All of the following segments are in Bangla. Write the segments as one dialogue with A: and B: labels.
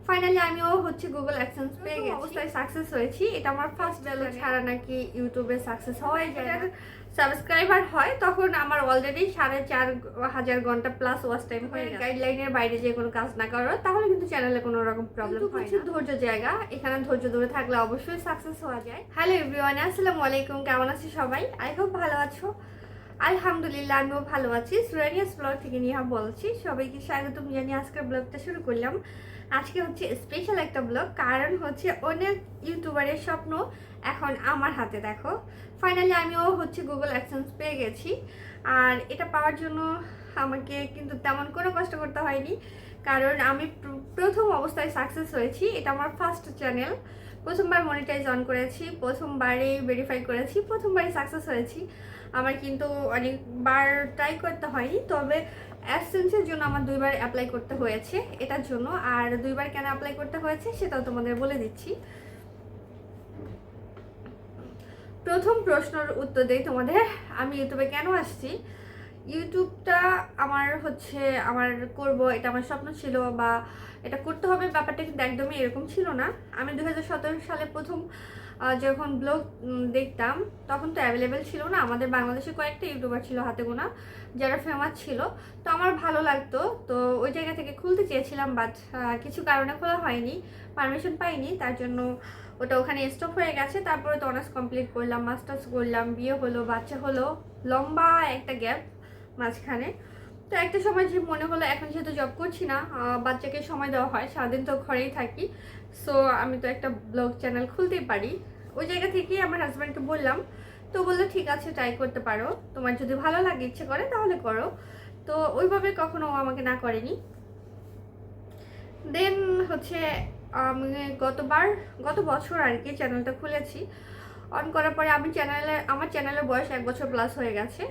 A: ফাইনালি আমিও হচ্ছে গুগল অ্যাডসেন্স পেয়ে গেছি, অবস্থায় সাকসেস হয়েছি। এটা আমার ফার্স্ট ভ্যালু ছাড়া নাকি ইউটিউবে সাকসেস হওয়াই যায় না। সাবস্ক্রাইবার হয় তখন আমার অলরেডি 4,500 ঘন্টা প্লাস ওয়াচ টাইম হয়ে গেছে। গাইডলাইনের বাইরে যে কোনো কাজ না করো তাহলে কিন্তু চ্যানেলে কোনো রকম প্রবলেম হয় না। ধৈর্য জায়গা, এখানে ধৈর্য ধরে থাকলে অবশ্যই সাকসেস হওয়া যায়। হ্যালো এভরিওয়ান, আসসালামু আলাইকুম, কেমন আছি সবাই? আই হোপ ভালো আছো। আলহামদুলিল্লাহ আমিও ভালো আছি। সুরানিয়াস ব্লগ থেকে নিয়ে বলছি, সবাইকে স্বাগতম জানিয়ে আজকের ব্লগটা শুরু করলাম। আজকে হচ্ছে স্পেশাল একটা ব্লগ, কারণ হচ্ছে অনেক ইউটিউবারের স্বপ্ন এখন আমার হাতে। দেখো ফাইনালি আমিও হচ্ছে গুগল অ্যাডসেন্স পেয়ে গেছি। আর এটা পাওয়ার জন্য আমাকে কিন্তু তেমন কোনো কষ্ট করতে হয়নি, কারণ আমি প্রথম অবস্থায় সাকসেস হয়েছি। এটা আমার ফার্স্ট চ্যানেল, প্রথমবার মনিটাইজ অন করেছি, প্রথমবারই ভেরিফাই করেছি, প্রথমবারই সাকসেস হয়েছি। আমার কিন্তু অনেকবার ট্রাই করতে হয়নি, তবে অ্যাডসেন্সের জন্য আমার 2বার অ্যাপ্লাই করতে হয়েছে এটার জন্য। আর 2বার কেন অ্যাপ্লাই করতে হয়েছে সেটাও তোমাদের বলে দিচ্ছি। প্রথম প্রশ্নের উত্তর দেই তোমাদের, আমি ইউটিউবে কেন আসছি। ইউটিউবটা আমার করব, এটা আমার স্বপ্ন ছিল, বা এটা করতে হবে ব্যাপারটা কিন্তু একদমই এরকম ছিল না। আমি 2017 সালে প্রথম যখন ব্লগ দেখতাম তখন তো অ্যাভেলেবেল ছিল না। আমাদের বাংলাদেশে কয়েকটা ইউটিউবার ছিল হাতে গোনা যারা ফেমাস ছিল, তো আমার ভালো লাগতো। তো ওই জায়গা থেকে খুলতে চেয়েছিলাম, বাট কিছু কারণে খোলা হয়নি, পারমিশন পাইনি, তার জন্য ওটা ওখানে স্টপ হয়ে গেছে। তারপরে তো অনার্স কমপ্লিট করলাম, মাস্টার্স করলাম, বিয়ে হলো, বাচ্চা হলো, লম্বা একটা গ্যাপ মাঝখানে। তো একটা সময় যে মনে হলো এখন যেহেতু জব করছি না, বাচ্চাকে সময় দেওয়া হয়, সারাদিন তো ঘরেই থাকি, সো আমি তো একটা ব্লগ চ্যানেল খুলতেই পারি। ওই জায়গা থেকেই আমার হাজব্যান্ডকে বললাম, তো বললো ঠিক আছে ট্রাই করতে পারো, তোমার যদি ভালো লাগে ইচ্ছে করে তাহলে করো। তো ওইভাবে কখনো আমাকে না করেনি। দেন হচ্ছে আমি গত বছর আর কি চ্যানেলটা খুলেছি। অন করার পরে আমার চ্যানেলের বয়স 1 বছর প্লাস হয়ে গেছে।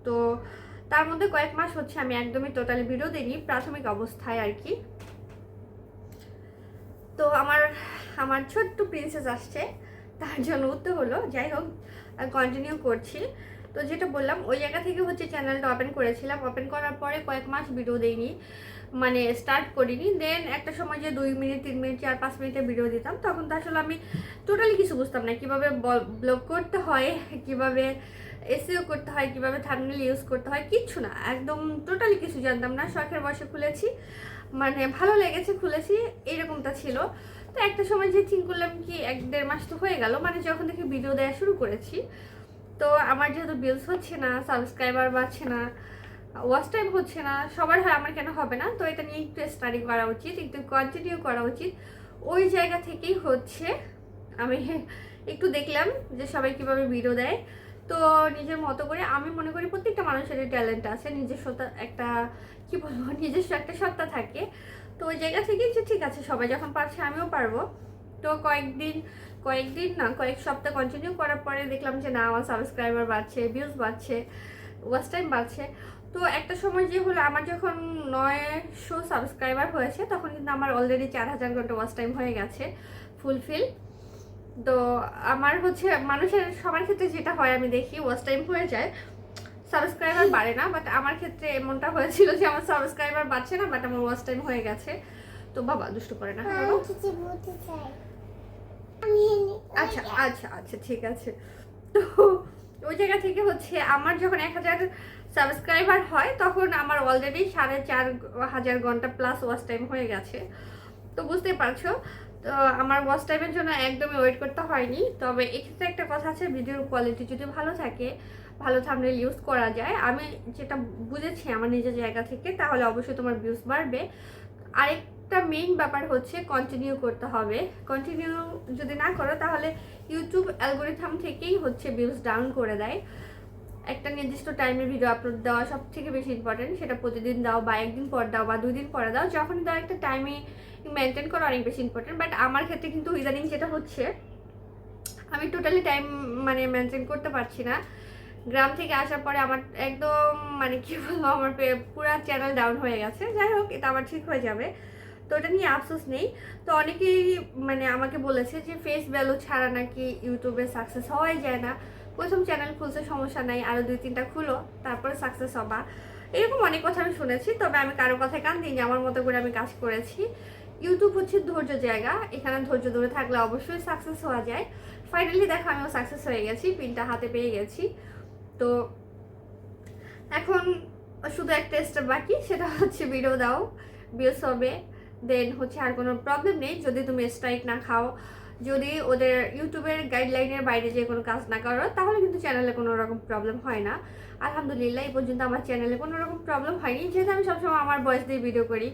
A: তো তার মধ্যে কয়েক মাস হচ্ছে আমি একদমই টোটালি ভিডিও দিইনি, প্রাথমিক অবস্থায় আর কি। তো আমার ছোট্ট প্রিন্সেস আসছে, তার জন্য উত্তর হলো, যাই হোক কন্টিনিউ করছি। তো যেটা বললাম, ওই জায়গা থেকে হচ্ছে চ্যানেলটা ওপেন করেছিলাম। ওপেন করার পরে কয়েক মাস ভিডিও দেইনি, মানে স্টার্ট করিনি। দেন একটা সময় যে 2 মিনিট 3 মিনিট 4-5 মিনিটের ভিডিও দিতাম, তখন তো আসলে আমি টোটালি কিছু বুঝতাম না, কিভাবে ব্লগ করতে হয়, কিভাবে এসইও করতে হয়, কিভাবে থাম্বনেল ইউজ করতে হয়, কিচ্ছু না, একদম টোটালি কিছু জানতাম না। শখের বয়সে খুলেছি, মানে ভালো লেগেছে খুলেছি, এইরকমটা ছিল। তো একটা সময় যে থিঙ্ক করলাম কি 1-1.5 মাস তো হয়ে গেল, মানে যখন থেকে ভিডিও দেওয়া শুরু করেছি, তো আমার যেহেতু ভিউজ হচ্ছে না, সাবস্ক্রাইবার বাড়ছে না, ওয়াচ টাইম হচ্ছে না, সবার হয়, আমার কেন হবে না? তো এটা নিয়ে একটু স্টাডি করা উচিত, একটু কন্টিনিউ করা উচিত। ওই জায়গা থেকেই হচ্ছে আমি একটু দেখলাম যে সবাই কীভাবে ভিডিও দেয়। তো নিজের মতো করে, আমি মনে করি প্রত্যেকটা মানুষের ট্যালেন্ট আছে, নিজস্ব একটা কি বলবো, নিজস্ব একটা সত্তা থাকে। তো ওই জায়গা থেকেই যে ঠিক আছে, সবাই যখন পারছে আমিও পারবো। তো কয়েকদিন না, কয়েক সপ্তাহ কন্টিনিউ করার পরে দেখলাম যে না, আমার সাবস্ক্রাইবার বাড়ছে, ভিউজ বাড়ছে, ওয়াচ টাইম বাড়ছে। তো একটা সময় যে হলো, আমার যখন 900 সাবস্ক্রাইবার হয়েছে, তখন কিন্তু আমার অলরেডি 4,000 ঘন্টা ওয়াচ টাইম হয়ে গেছে ফুলফিল। তো আমার হচ্ছে মানুষের সবার ক্ষেত্রে যেটা হয় আমি দেখি, ওয়াচ টাইম হয়ে যায়, সাবস্ক্রাইবার বাড়ে না। বাট আমার ক্ষেত্রে এমনটা হয়েছিল যে আমার সাবস্ক্রাইবার বাড়ছে না, বাট আমার ওয়াচ টাইম হয়ে গেছে। তো বাবা দুষ্ট করে না, আচ্ছা আচ্ছা আচ্ছা ঠিক আছে। তো ওই জায়গা থেকে হচ্ছে আমার যখন 1000 সাবস্ক্রাইবার হয়, তখন আমার অলরেডি 4,500 ঘন্টা প্লাস ওয়াচ টাইম হয়ে গেছে। তো বুঝতেই পারছো, তো আমার ওয়াচ টাইমের জন্য একদমই ওয়েট করতে হয়নি। তবে এক্ষেত্রে একটা কথা আছে, ভিডিওর কোয়ালিটি যদি ভালো থাকে, ভালো থাম্বনেল ইউজ করা যায়, আমি যেটা বুঝেছি আমার নিজের জায়গা থেকে, তাহলে অবশ্যই তোমার ভিউজ বাড়বে। আরেকটা মেইন ব্যাপার হচ্ছে কন্টিনিউ করতে হবে। কন্টিনিউ যদি না করো তাহলে ইউটিউব অ্যালগোরিথম থেকেই হচ্ছে ভিউজ ডাউন করে দেয়। একটা নির্দিষ্ট টাইমে ভিডিও আপলোড দেওয়া সব থেকে বেশি ইম্পর্টেন্ট, সেটা প্রতিদিন দাও, বা একদিন পর দাও, বা 2 দিন পরে দাও, যখন দাও একটা টাইমে মেনটেন করা অনেক বেশি ইম্পর্টেন্ট। বাট আমার ক্ষেত্রে কিন্তু ইদানিং যেটা হচ্ছে, আমি টোটালি টাইম মানে মেনটেন করতে পারছি না। গ্রাম থেকে আসার পরে আমার একদম মানে কি বলবো, আমার পুরো চ্যানেল ডাউন হয়ে গেছে। যাই হোক, এটা আবার ঠিক হয়ে যাবে, তো এটা নিয়ে আফসোস নেই। তো অনেকেই মানে আমাকে বলেছে যে ফেস ভ্যালু ছাড়া নাকি ইউটিউবে সাকসেস হওয়াই যায় না, প্রথম চ্যানেল খুলছে সমস্যা নাই, আরও 2-3টা খুলো, তারপরে সাকসেস হবা, এরকম অনেক কথা আমি শুনেছি। তবে আমি কারো কথায় কান দিইনি, আমার মতো করে আমি কাজ করেছি। ইউটিউব হচ্ছে ধৈর্য জায়গা, এখানে ধৈর্য ধরে থাকলে অবশ্যই সাকসেস হওয়া যায়। ফাইনালি দেখো আমিও সাকসেস হয়ে গেছি, পিনটা হাতে পেয়ে গেছি। তো এখন শুধু একটা স্টেপ বাকি, সেটা হচ্ছে ভিডিও দাও, ভিউজ হবে, দেন হচ্ছে আর কোনো প্রবলেম নেই। যদি তুমি স্ট্রাইক না খাও, যদি ওদের ইউটিউবের গাইডলাইনের বাইরে যে কোনো কাজ না করো, তাহলে কিন্তু চ্যানেলে কোনো রকম প্রবলেম হয় না। আলহামদুলিল্লাহ এই পর্যন্ত আমার চ্যানেলে কোনো রকম প্রবলেম হয়নি, যেহেতু আমি সবসময় আমার ভয়েস দিয়ে ভিডিও করি।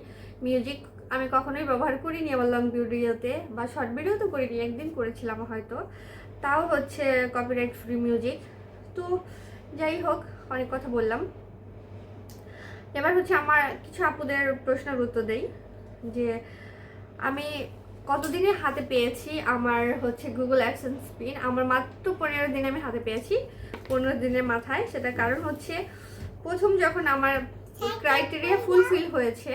A: মিউজিক আমি কখনোই ব্যবহার করিনি আমার লং ভিডিওতে, বা শর্ট ভিডিও তো করিনি, একদিন করেছিলাম হয়তো, তাও হচ্ছে কপিরাইট ফ্রি মিউজিক। তো যাই হোক, অনেক কথা বললাম। এবার হচ্ছে আমার কিছু আপুদের প্রশ্নের উত্তর দেই, যে আমি কতদিনে হাতে পেয়েছি আমার হচ্ছে গুগল অ্যাডসেন্স পিন। আমার মাত্র 15 দিনে আমি হাতে পেয়েছি, 15 দিনের মাথায়। সেটার কারণ হচ্ছে প্রথম যখন আমার ক্রাইটেরিয়া ফুলফিল হয়েছে,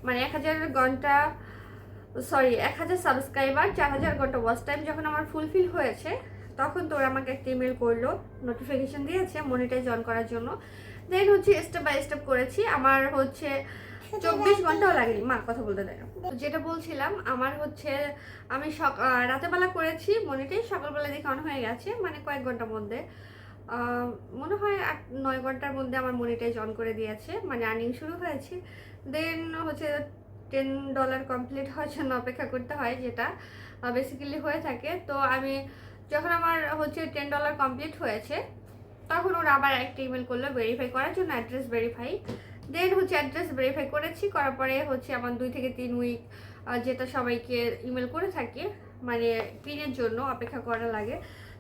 A: মানে 1000 সাবস্ক্রাইবার, 4000 ঘন্টা ওয়াচ টাইম যখন আমার ফুলফিল হয়েছে, তখন তোর আমাকে একটা ইমেল করলো, নোটিফিকেশন দিয়েছে মনিটাইজ অন করার জন্য। দেন হচ্ছে স্টেপ বাই স্টেপ করেছি, আমার হচ্ছে 24 ঘন্টাও লাগেনি। মা কথা বলতে দেয় না। যেটা বলছিলাম, আমার হচ্ছে আমি রাতের বেলা করেছি মনিটাইজ, সকালবেলা দেখে অন হয়ে গেছে, মানে কয়েক ঘন্টার মধ্যে, মনে হয় 8-9 ঘন্টার মধ্যে আমার মনিটাইজ অন করে দিয়েছে, মানে আর্নিং শুরু হয়েছে। দেন হচ্ছে $10 কমপ্লিট হওয়ার জন্য অপেক্ষা করতে হয়, যেটা বেসিক্যালি হয়ে থাকে। তো আমি যখন আমার হচ্ছে $10 কমপ্লিট হয়েছে, তখন ওরা আবার একটা ইমেল করলো ভেরিফাই করার জন্য, অ্যাড্রেস ভেরিফাই। দেন হচ্ছে অ্যাড্রেস ভেরিফাই করেছি, করার পরে হচ্ছে আমার 2 থেকে 3 উইক, যেটা সবাইকে ইমেল করে থাকে, মানে পিনের জন্য অপেক্ষা করা লাগে।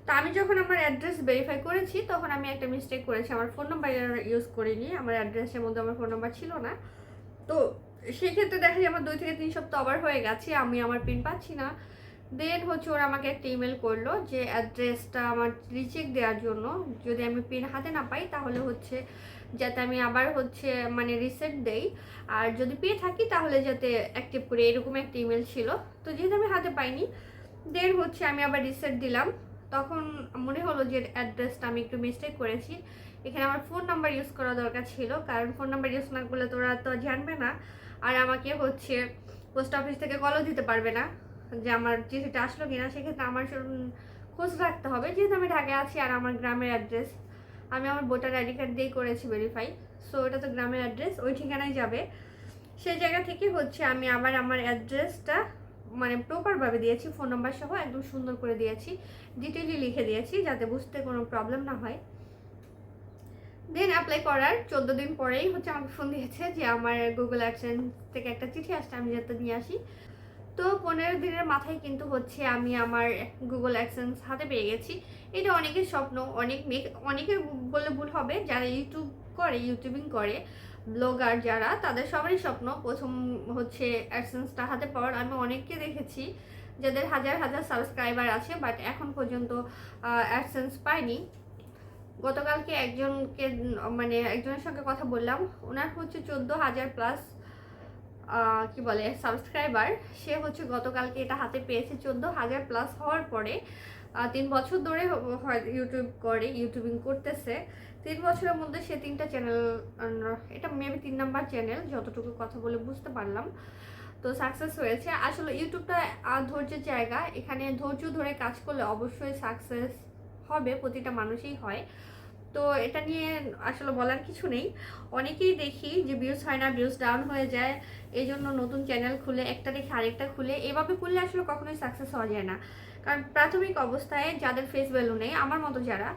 A: তো আমি যখন আমার অ্যাড্রেস ভেরিফাই করেছি, তখন আমি একটা মিস্টেক করেছি, আমার ফোন নাম্বার ইউজ করিনি, আমার অ্যাড্রেসের মধ্যে আমার ফোন নাম্বার ছিল না। তো সেক্ষেত্রে দেখা যায় আমার 2 থেকে 3 সপ্তাহ ওভার হয়ে গেছে, আমি আমার পিন পাচ্ছি না। দেন হচ্ছে ওরা আমাকে একটা ইমেল করলো যে অ্যাড্রেসটা আমার রিচেক দেওয়ার জন্য, যদি আমি পিন হাতে না পাই তাহলে হচ্ছে যাতে আমি আবার হচ্ছে মানে রিসেট দেই, আর যদি পেয়ে থাকি তাহলে যাতে অ্যাক্টিভ করে, এরকম একটা ইমেল ছিল। তো যেহেতু আমি হাতে পাইনি, দেন হচ্ছে আমি আবার রিসেট দিলাম। তখন মনে হলো যে অ্যাড্রেসটা আমি একটু মিস্টেক করেছি, এখানে আমার ফোন নাম্বার ইউজ করা দরকার ছিল, কারণ ফোন নাম্বার ইউজ না করলে তোরা তো জানবে না, আর আমাকে হচ্ছে পোস্ট অফিস থেকে কলও দিতে পারবে না যে আমার চিঠিটা আসলো কিনা। সেক্ষেত্রে আমার খোঁজ রাখতে হবে, যেহেতু আমি ঢাকায় আছি আর আমার গ্রামের অ্যাড্রেস, আমি আমার ভোটার আইডি কার্ড দিয়ে করেছি ভেরিফাই, সো এটা তো গ্রামের অ্যাড্রেস, ওই ঠিকানায় যাবে। সেই জায়গা থেকে হচ্ছে আমি আবার আমার অ্যাড্রেসটা মানে প্রপারভাবে দিয়েছি, ফোন নাম্বার সহ একদম সুন্দর করে দিয়েছি, ডিটেইলি লিখে দিয়েছি যাতে বুঝতে কোনো প্রবলেম না হয়। দেন অ্যাপ্লাই করার 14 দিন পরেই হচ্ছে আমাকে ফোন দিয়েছে যে আমার গুগল অ্যাডসেন্স থেকে একটা চিঠি আসছে, আমি যাতে নিয়ে আসি। তো 15 দিনের মাথায় কিন্তু হচ্ছে আমি আমার গুগল অ্যাডসেন্স হাতে পেয়ে গেছি। এটা অনেকের স্বপ্ন, অনেকের বললে ভুল হবে, যারা ইউটিউবিং করে, ব্লগার যারা, তাদের সবারই স্বপ্ন প্রথম হচ্ছে অ্যাডসেন্সটা হাতে পাওয়ার। আমি অনেককে দেখেছি যাদের হাজার হাজার সাবস্ক্রাইবার আছে, বাট এখন পর্যন্ত অ্যাডসেন্স পায়নি। গতকালকে একজনের সঙ্গে কথা বললাম, ওনার হচ্ছে 14,000 প্লাস কি বলে সাবস্ক্রাইবার। সে হচ্ছে গতকালকে এটা হাতে পেয়েছে 14,000 প্লাস হওয়ার পরে। 3 বছর ধরে ইউটিউবিং করতেছে। 3 বছরের মধ্যে সে 3টা চ্যানেল, এটা মেবি 3 নাম্বার চ্যানেল যতটুকু কথা বলে বুঝতে পারলাম। তো সাকসেস হয়েছে। আসলে ইউটিউবটা ধৈর্যের জায়গা, এখানে ধৈর্য ধরে কাজ করলে অবশ্যই সাকসেস হবে, প্রতিটা মানুষই হয়। তো এটা নিয়ে আসলে বলার কিছু নেই। অনেকেই দেখি যে ভিউজ হয় না, ভিউজ ডাউন হয়ে যায়, এই জন্য নতুন চ্যানেল খুলে একটা রেখে আরেকটা খুলে, এভাবে করলে আসলে কখনোই সাকসেস হওয়া যায় না। কারণ প্রাথমিক অবস্থায় যাদের ফেস ভ্যালু নেই, আমার মতো যারা,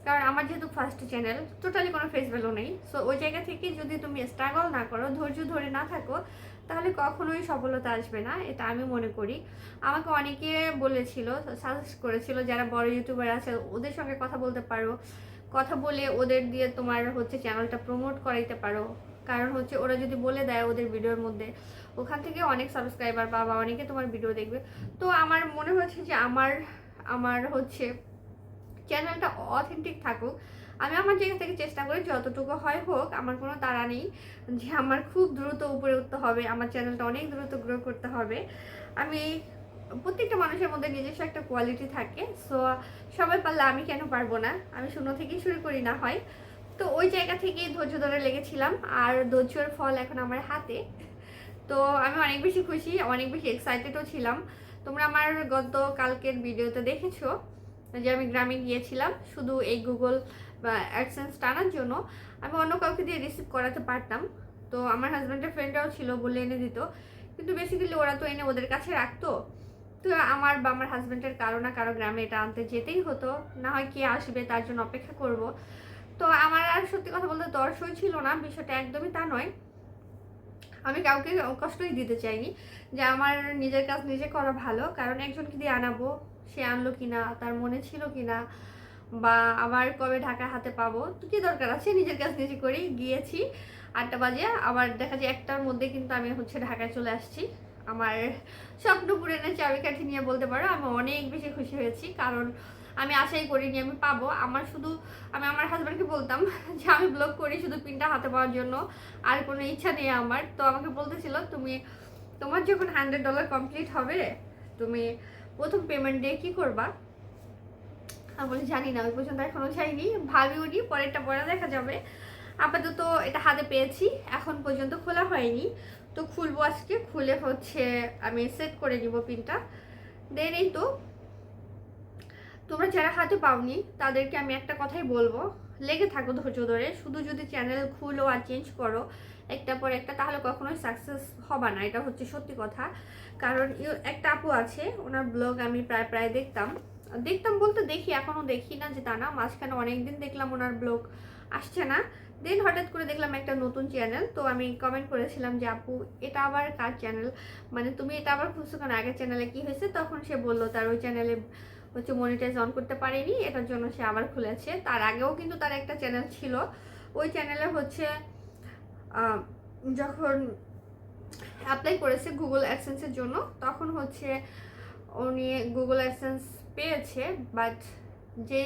A: কারণ আমার যেহেতু ফার্স্ট চ্যানেল, টোটালি কোনো ফেস ভ্যালু নেই, সো ওই জায়গা থেকে যদি তুমি স্ট্রাগল না করো, ধৈর্য ধরে না থাকো, তাহলে কখনোই সফলতা আসবে না, এটা আমি মনে করি। আমাকে অনেকে বলেছিল, সাজেস্ট করেছিল যারা বড় ইউটিউবার আছে ওদের সঙ্গে কথা বলতে পারো, কথা বলে ওদের দিয়ে তোমার হচ্ছে চ্যানেলটা প্রমোট করাইতে পারো। কারণ হচ্ছে ওরা যদি বলে দেয় ওদের ভিডিওর মধ্যে, ওখান থেকে অনেক সাবস্ক্রাইবার পাবা, অনেকে তোমার ভিডিও দেখবে। তো আমার মনে হচ্ছে যে আমার হচ্ছে চ্যানেলটা অথেন্টিক থাকুক। আমি আমার জায়গা থেকে চেষ্টা করি যতটুকু হয় হোক, আমার কোনো তাড়া নেই যে আমার খুব দ্রুত উপরে উঠতে হবে, আমার চ্যানেলটা অনেক দ্রুত গ্রো করতে হবে। আমি প্রত্যেকটা মানুষের মধ্যে নিজস্ব একটা কোয়ালিটি থাকে, সো সবাই পারলে আমি কেন পারবো না, আমি শূন্য থেকেই শুরু করি না হয়। তো ওই জায়গা থেকেই ধৈর্য ধরে লেগেছিলাম, আর ধৈর্যের ফল এখন আমার হাতে। তো আমি অনেক বেশি খুশি, অনেক বেশি এক্সাইটেডও ছিলাম। তোমরা আমার কালকের ভিডিওতে দেখেছো যে আমি গ্রামে গিয়েছিলাম শুধু এই গুগল বা অ্যাডসেন্স টানার জন্য। আমি অন্য কাউকে দিয়ে রিসিভ করাতে পারতাম, তো আমার হাজব্যান্ডের ফ্রেন্ডরাও ছিল, বলে এনে দিত, কিন্তু বেসিক্যালি ওরা তো এনে ওদের কাছে রাখতো। তো আমার বা আমার হাজব্যান্ডের কারো না কারো গ্রামে এটা আনতে যেতেই হতো, না হয় কে আসবে তার জন্য অপেক্ষা করব। তো আমার আর সত্যি কথা বলতে দর্শই ছিল না, বিষয়টা একদমই তা নয়। আমি কাউকে কষ্টই দিতে চাইনি, যে আমার নিজের কাজ নিজে করা ভালো। কারণ একজনকে দিয়ে আনাবো, সে আনলো কিনা, তার মনে ছিল কিনা, বা আবার কবে ঢাকা হাতে পাবো, তো কি দরকার আছে, নিজের কাজ নিজে করেই গিয়েছি। 8টা বাজে, আবার দেখা যায় 1টার মধ্যে কিন্তু আমি ঢাকায় চলে আসছি। আমার স্বপ্ন পূরণের চাবিকাঠি নিয়ে বলতে পারো আমি অনেক বেশি খুশি হয়েছি, কারণ আমি আশাই করিনি আমি পাবো। আমি আমার হাজব্যান্ডকে বলতাম যে আমি ব্লগ করি শুধু পিনটা হাতে পাওয়ার জন্য, আর কোনো ইচ্ছা নেই আমার। তো আমাকে বলতেছিল তোমার যখন $100 কমপ্লিট হবে, তুমি প্রথম পেমেন্ট দিয়ে কি করবা। আমি বলি জানি না, ওই পর্যন্ত এখনো যাইনি, ভাবিও নি, পরেরটা পরে দেখা যাবে। আপাতত এটা হাতে পেয়েছি, এখন পর্যন্ত খোলা হয়নি। তো খুলবো আজকে, খুলে আমি সেট করে নিব পিনটা। দেন এই তো তোমরা যারা হাতে পাওনি তাদেরকে আমি একটা কথাই বলবো, লেগে থাকো ধৈর্য ধরে। শুধু যদি চ্যানেল খুলো আর চেঞ্জ করো একটা পর একটা, তাহলে কখনোই সাকসেস হবা না, এটা হচ্ছে সত্যি কথা। কারণ একটা আপু আছে, ওনার ব্লগ আমি প্রায় দেখতাম বলতে দেখি, এখনো দেখি না যে তা না, মাঝখানে অনেকদিন দেখলাম ওনার ব্লগ আসছে না। দেন হঠাৎ করে দেখলাম একটা নতুন চ্যানেল, তো আমি কমেন্ট করেছিলাম যে আপু এটা আবার কার চ্যানেল, মানে তুমি এটা আবার খুঁজছো কেন, আগের চ্যানেলে কি হয়েছে। তখন সে বললো তার ওই চ্যানেলে মনিটাইজ অন করতে পারেনি, এটার জন্য সে আবার খুলেছে। তার আগেও কিন্তু তার একটা চ্যানেল ছিল, ওই চ্যানেলে যখন অ্যাপ্লাই করেছে গুগল অ্যাডসেন্সের জন্য, তখন উনি গুগল অ্যাডসেন্স পেয়েছে, বাট যে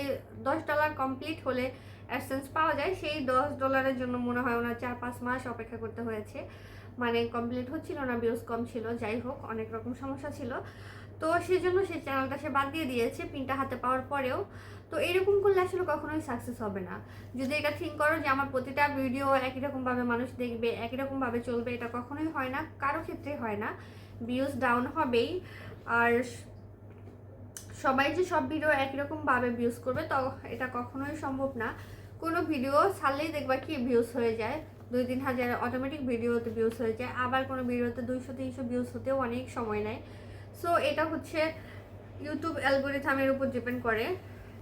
A: $10 কমপ্লিট হলে অ্যাডসেন্স পাওয়া যায়, সেই $10 জন্য মনে হয় ওনার 4-5 মাস অপেক্ষা করতে হয়েছে, মানে কমপ্লিট হচ্ছিল না, ভিউজ কম ছিল, যাই হোক অনেক রকম সমস্যা ছিল। তো সেই জন্য সেই চ্যানেলটা সে বাদ দিয়ে দিয়েছে পিনটা হাতে পাওয়ার পরেও। তো এরকম করলে আসলে কখনোই সাকসেস হবে না। যদি এটা থিঙ্ক করো যে আমার প্রতিটা ভিডিও একই রকমভাবে মানুষ দেখবে, একই রকমভাবে চলবে, এটা কখনোই হয় না, কারো ক্ষেত্রে হয় না, ভিউজ ডাউন হবেই। আর সবাই যে সব ভিডিও একই রকমভাবে ভিউজ করবে তো এটা কখনোই সম্ভব না। কোনো ভিডিও ছাড়লেই দেখবা কি ভিউজ হয়ে যায়, 2-3 হাজার অটোমেটিক ভিডিওতে ভিউজ হয়ে যায়, আবার কোনো ভিডিওতে 200-300 ভিউজ হতেও অনেক সময় নেয়। সো এটা ইউটিউব অ্যালগোরিথমের উপর ডিপেন্ড করে,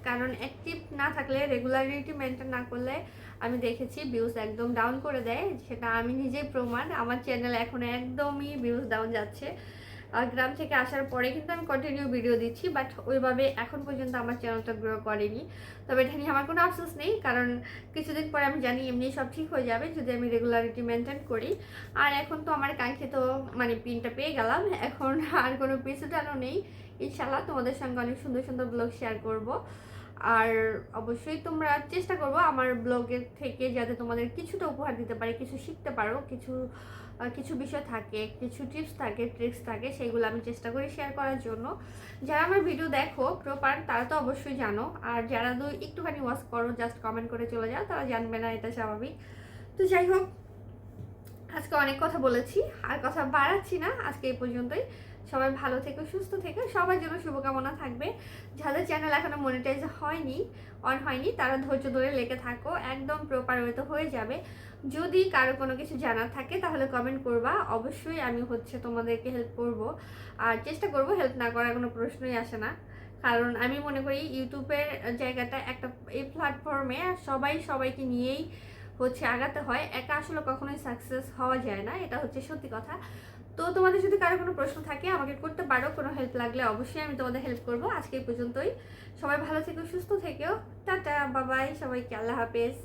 A: কারণ অ্যাক্টিভ না থাকলে, রেগুলারিটি মেনটেন না করলে আমি দেখেছি ভিউজ একদম ডাউন করে দেয়, সেটা আমি নিজেই প্রমাণ। আমার চ্যানেল এখন একদমই ভিউজ ডাউন যাচ্ছে। গ্রাম থেকে আসার পরে কিন্তু আমি কন্টিনিউ ভিডিও দিচ্ছি, বাট ওইভাবে এখন পর্যন্ত আমার চ্যানেলটা গ্রো করেনি। তবে এটা নিয়ে আমার কোনো আফসোস নেই, কারণ কিছুদিন পরে আমি জানি এমনি সব ঠিক হয়ে যাবে যদি আমি রেগুলারিটি মেনটেন করি। আর এখন তো আমার কাঙ্ক্ষিত মানে পিনটা পেয়ে গেলাম, এখন আর কোনো পিছুটানো নেই। ইনশাল্লাহ তোমাদের সঙ্গে অনেক সুন্দর সুন্দর ব্লগ শেয়ার করব। আর অবশ্যই তোমরা চেষ্টা করবো আমার ব্লগের থেকে যাতে তোমাদের কিছুটা উপহার দিতে পারি, কিছু শিখতে পারো, কিছু বিষয় থাকে, কিছু টিপস থাকে, ট্রিক্স থাকে, সেইগুলো আমি চেষ্টা করি শেয়ার করার জন্য। যারা আমার ভিডিও দেখো প্রপার তারা তো অবশ্যই জানো, আর যারা একটুখানি ওয়াচ করো, জাস্ট কমেন্ট করে চলে যাও, তারা জানবে না, এটা স্বাভাবিক। তো যাই হোক, আজকে অনেক কথা বলেছি, আর কথা বাড়াচ্ছি না, আজকে এই পর্যন্তই। সবাই ভালো থেকো, সুস্থ থেকো, সবার জন্য শুভকামনা থাকবে। যাদের চ্যানেল এখনো মনিটাইজ অন হয়নি তারা ধৈর্য ধরে লেগে থাকো, একদম প্রপার ওয়েতে হয়ে যাবে। যদি কারো কোনো কিছু জানার থাকে তাহলে কমেন্ট করবা, অবশ্যই আমি তোমাদেরকে হেল্প করব। আর চেষ্টা করব, হেল্প না করার কোনো প্রশ্নই আসে না। কারণ আমি মনে করি ইউটিউবের জায়গাটা একটা, এই প্ল্যাটফর্মে সবাইকে নিয়েই আগাতে হয়, একা আসলে কখনোই সাকসেস হওয়া যায় না, এটা সত্যি কথা। তো তোমাদের যদি কারো কোনো প্রশ্ন থাকে আমাকে করতে পারো, কোনো হেল্প লাগলে অবশ্যই আমি তোমাদের হেল্প করব। আজকে এই পর্যন্তই, সবাই ভালো থেকো, সুস্থ থেকো, টাটা, বাবাই, সবাইকে আল্লাহ হাফেজ।